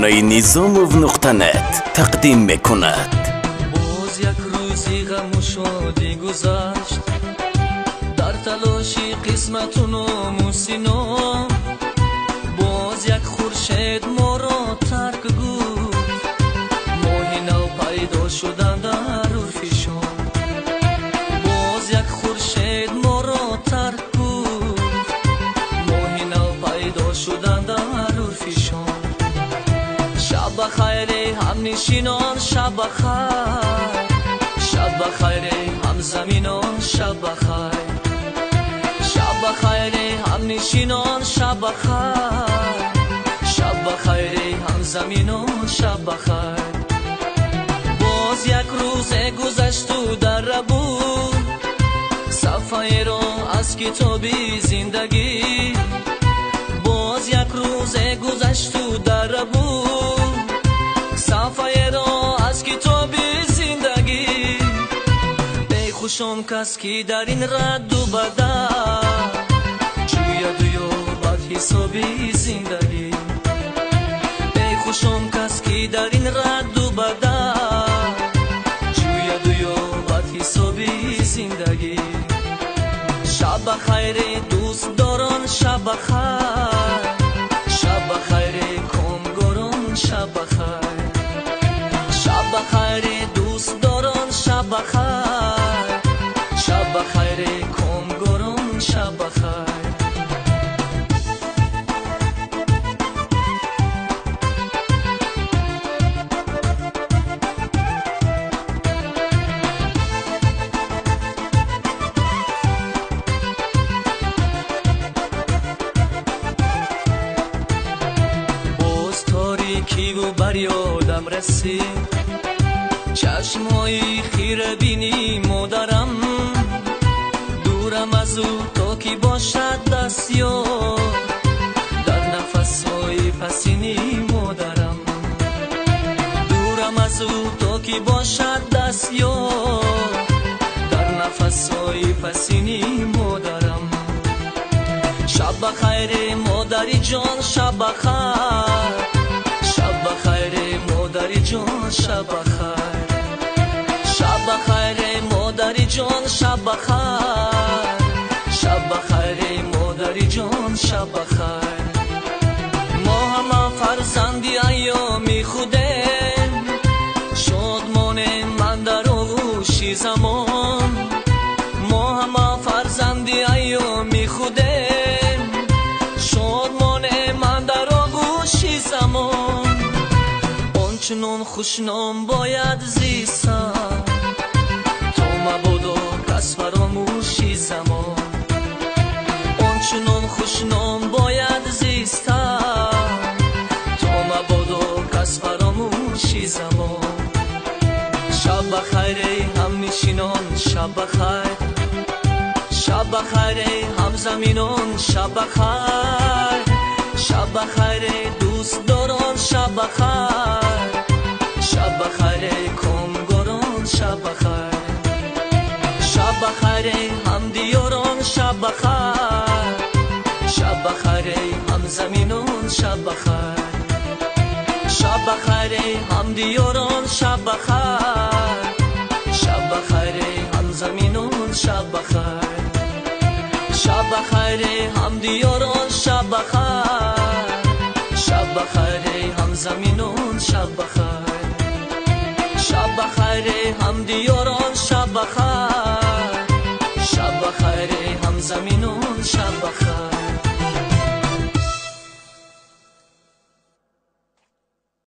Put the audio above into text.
رسانه نظام نقطه نت تقدیم میکند. باز یک روزی غم و شادی گذشت، در تلاشی قسمتون و موسینا. باز یک خورشید ما را ترک گفت، ماه نو پیدا شدن در عرفشان. باز یک خورشید ما را ترک گفت، ماه نو پیدا شدن در عرفشان. شب بخیر هم نشینان، شب بخیر، شب بخیر هم زمینان، شب بخیر. شب بخیر هم نشینان، شب بخیر، شب بخیر هم زمینان، شب بخیر. باز یک روز گذشت و در بود، صفحه را از کتاب زندگی. باز یک روز گذشت و در بود، صفحه را از کتاب زندگی. بیخوشم کس که در این رد و بدل جوید یا بد حسابی زندگی. بیخوشم کس که در این رد و بدل جوید یا بد حسابی زندگی. شب بخیر دوست داران، شب بخیر، شب بخیر کامگاران، شب بخیر. شب بخیر دوست داران، شب بخیر، شب بخیر کامگاران، شب بخیر. کی و بر یادم رسید، چشمایی خیره بینی مادرم. دورم از او تا کی باشد دستیار، در نفسهای پسینی مادرم. دورم از او تا کی باشد دستیار، در نفسهای پسینی مادرم. شب بخیر مادری جان، شب بخیر، شب بخیر مادری جان، شب بخیر. شب بخیر مادری جان، شب بخیر، شب بخیر مادری جان، شب بخیر. ما همه فرزندی ایامی خودیم، شادمان من در آغوش زمان. ما همه فرزندی ایامی خودیم، شادمان من در آغوش زمان. چنان خوشنام باید زیستم تا مبادا کس فراموشی زمان. آنچنان خوشنام باید زیستم تا مبادا کس فراموشی زمان. شب بخیر هم نشینان، شب بخیر، شب بخیر هم زمینان، شب بخیر. شب بخیر دوست داران، شب بخیر، شب بخیر کامگاران، شب بخیر. شب بخیر هم دیاران، شب بخیر، شب بخیر هم زمینان، شب بخیر. شب بخیر هم دیاران، شب بخیر، شب بخیر هم زمینان، شب بخیر. شب بخیر هم دیاران، شب بخیر، شب بخیر هم زمینان، شب بخیر. شب بخیر هم دیاران، شب بخیر، شب بخیر هم زمینان، شب بخیر.